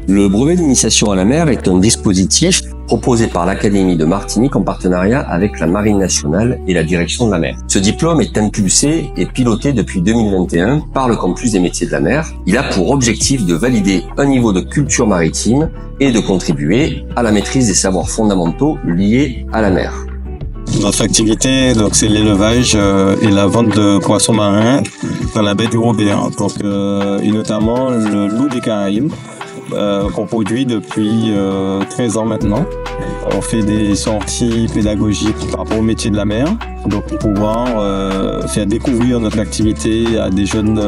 Le brevet d'initiation à la mer est un dispositif proposé par l'Académie de Martinique en partenariat avec la Marine nationale et la Direction de la mer. Ce diplôme est impulsé et piloté depuis 2021 par le campus des métiers de la mer. Il a pour objectif de valider un niveau de culture maritime et de contribuer à la maîtrise des savoirs fondamentaux liés à la mer. Notre activité, donc, c'est l'élevage et la vente de poissons marins dans la baie du Robert, et notamment le loup des Caraïbes. Qu'on produit depuis 13 ans maintenant. On fait des sorties pédagogiques par rapport au métier de la mer, donc pour pouvoir faire découvrir notre activité à des jeunes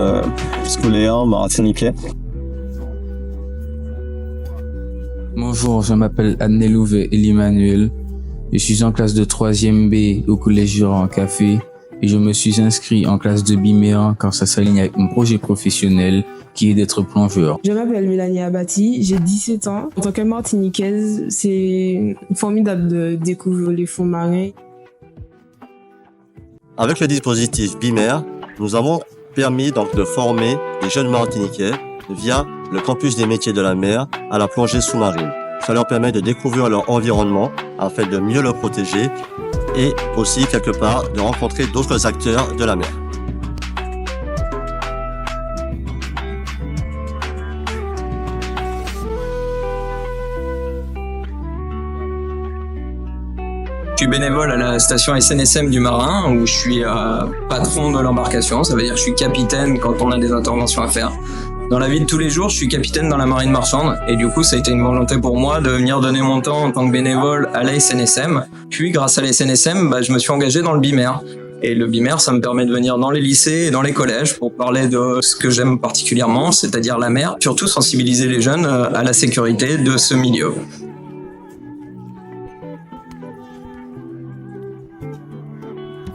scolaires martiniquais. Bonjour, je m'appelle Adnelouve Elimanuel. Je suis en classe de 3e B au collège Jura Café et je me suis inscrit en classe de BIMEA car ça s'aligne avec mon projet professionnel qui est d'être plongeur. Je m'appelle Mélanie Abati, j'ai 17 ans. En tant que martiniquaise, c'est formidable de découvrir les fonds marins. Avec le dispositif BIMER, nous avons permis donc de former des jeunes martiniquais via le campus des métiers de la mer à la plongée sous-marine. Ça leur permet de découvrir leur environnement afin de mieux le protéger et aussi quelque part de rencontrer d'autres acteurs de la mer. Je suis bénévole à la station SNSM du Marin où je suis patron de l'embarcation, ça veut dire que je suis capitaine quand on a des interventions à faire. Dans la vie de tous les jours, je suis capitaine dans la marine marchande et du coup ça a été une volonté pour moi de venir donner mon temps en tant que bénévole à la SNSM. Puis grâce à la SNSM, je me suis engagé dans le BIMER. Et le BIMER, ça me permet de venir dans les lycées et dans les collèges pour parler de ce que j'aime particulièrement, c'est-à-dire la mer, surtout sensibiliser les jeunes à la sécurité de ce milieu.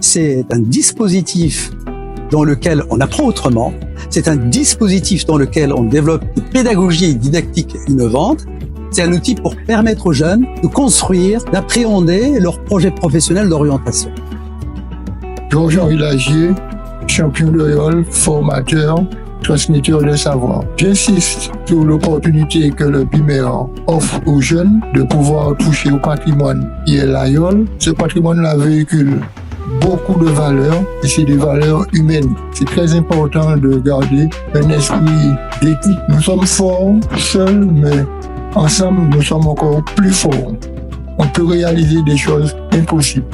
C'est un dispositif dans lequel on apprend autrement. C'est un dispositif dans lequel on développe des pédagogies didactiques innovantes. C'est un outil pour permettre aux jeunes de construire, d'appréhender leur projet professionnel d'orientation. Georges-Henri Lagier, champion de Yole, formateur, transmetteur de savoir. J'insiste sur l'opportunité que le BIMER offre aux jeunes de pouvoir toucher au patrimoine qui est la Yole. Ce patrimoine-là véhicule beaucoup de valeurs et c'est des valeurs humaines. C'est très important de garder un esprit d'équipe. Nous sommes forts seuls, mais ensemble, nous sommes encore plus forts. On peut réaliser des choses impossibles.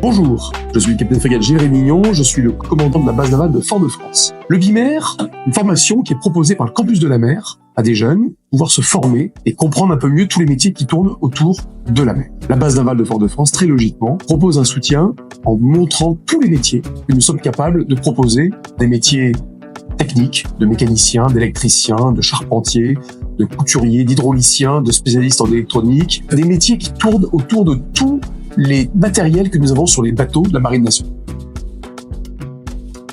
Bonjour, je suis le capitaine frégate Jérémy Mignon, je suis le commandant de la base navale de Fort-de-France. Le BIMER, une formation qui est proposée par le campus de la mer à des jeunes, pouvoir se former et comprendre un peu mieux tous les métiers qui tournent autour de la mer. La base navale de Fort-de-France, très logiquement, propose un soutien en montrant tous les métiers que nous sommes capables de proposer, des métiers techniques, de mécaniciens, d'électriciens, de charpentiers, de couturiers, d'hydrauliciens, de spécialistes en électronique, des métiers qui tournent autour de tous les matériels que nous avons sur les bateaux de la Marine nationale.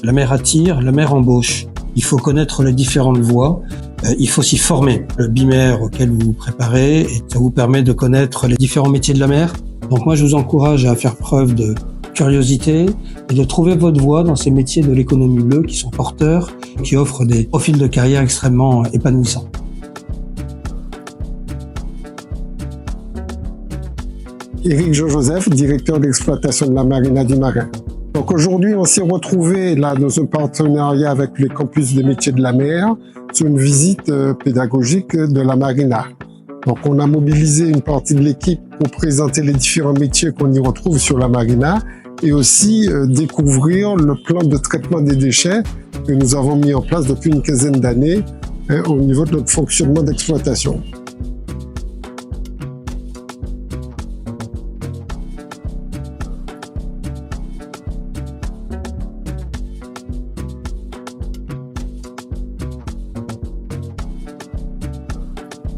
La mer attire, la mer embauche. Il faut connaître les différentes voies, il faut s'y former. Le BIMER auquel vous vous préparez, et ça vous permet de connaître les différents métiers de la mer. Donc moi je vous encourage à faire preuve de curiosité et de trouver votre voie dans ces métiers de l'économie bleue qui sont porteurs, qui offrent des profils de carrière extrêmement épanouissants. Éric Joseph, directeur d'exploitation de la Marina du Marin. Donc aujourd'hui, on s'est retrouvé là dans un partenariat avec les campus des métiers de la mer sur une visite pédagogique de la Marina. Donc on a mobilisé une partie de l'équipe pour présenter les différents métiers qu'on y retrouve sur la Marina et aussi découvrir le plan de traitement des déchets que nous avons mis en place depuis une quinzaine d'années au niveau de notre fonctionnement d'exploitation.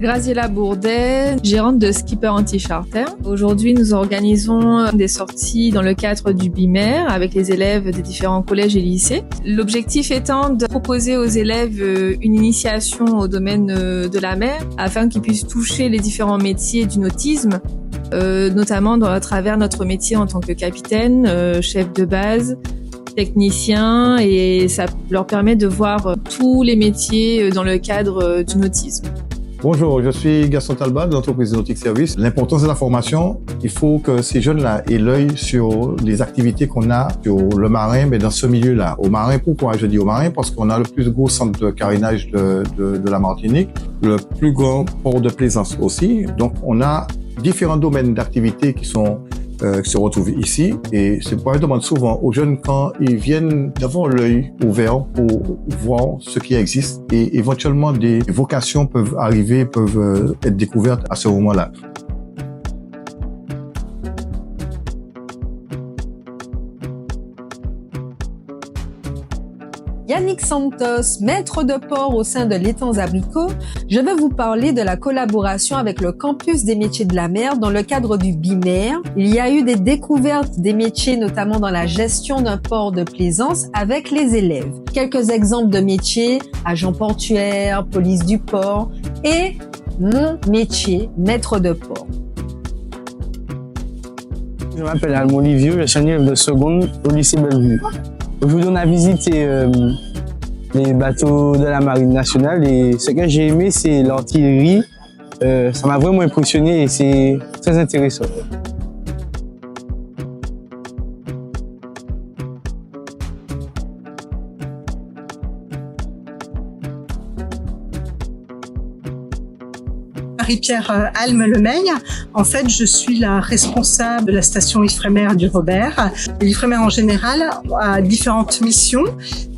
Graziella Bourdet, gérante de Skipper Anti-Charter. Aujourd'hui, nous organisons des sorties dans le cadre du BIMER avec les élèves des différents collèges et lycées. L'objectif étant de proposer aux élèves une initiation au domaine de la mer afin qu'ils puissent toucher les différents métiers du nautisme, notamment à travers notre métier en tant que capitaine, chef de base, technicien, et ça leur permet de voir tous les métiers dans le cadre du nautisme. Bonjour, je suis Gaston Talbot de l'entreprise Nautic Service. L'importance de la formation, il faut que ces jeunes-là aient l'œil sur les activités qu'on a sur le marin, mais dans ce milieu-là. Au marin, pourquoi je dis au marin? Parce qu'on a le plus gros centre de carénage de la Martinique, le plus grand port de plaisance aussi. Donc, on a différents domaines d'activité qui se retrouvent ici, et c'est pourquoi je demande souvent aux jeunes, quand ils viennent, d'avoir l'œil ouvert pour voir ce qui existe, et éventuellement des vocations peuvent être découvertes à ce moment-là. Yannick Santos, maître de port au sein de l'Étang Abricot, je vais vous parler de la collaboration avec le campus des métiers de la mer dans le cadre du BIMER. Il y a eu des découvertes des métiers, notamment dans la gestion d'un port de plaisance avec les élèves. Quelques exemples de métiers: agent portuaire, police du port et mon métier, maître de port. Je m'appelle Almo Olivier, je suis un élève de seconde au lycée Bellevue. Aujourd'hui, on a visité les bateaux de la Marine nationale, et ce que j'ai aimé, c'est l'artillerie. Ça m'a vraiment impressionné et c'est très intéressant. Marie-Pierre Alme-Lemeil. En fait, je suis la responsable de la station Ifremer du Robert. L'Ifremer en général a différentes missions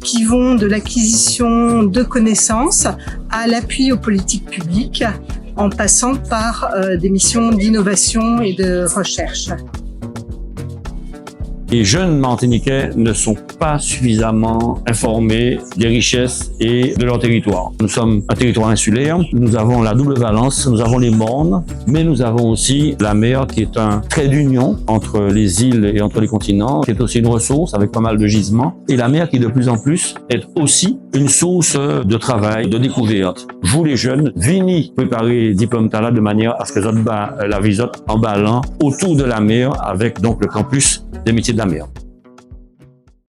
qui vont de l'acquisition de connaissances à l'appui aux politiques publiques, en passant par des missions d'innovation et de recherche. Les jeunes Martiniquais ne sont pas suffisamment informés des richesses et de leur territoire. Nous sommes un territoire insulaire, nous avons la double valence, nous avons les mornes, mais nous avons aussi la mer qui est un trait d'union entre les îles et entre les continents, qui est aussi une ressource avec pas mal de gisements, et la mer qui de plus en plus est aussi une source de travail, de découverte. Vous les jeunes, vini préparer diplôme tala de manière à ce que la visite en ballant autour de la mer avec donc le campus des métiers de la mer.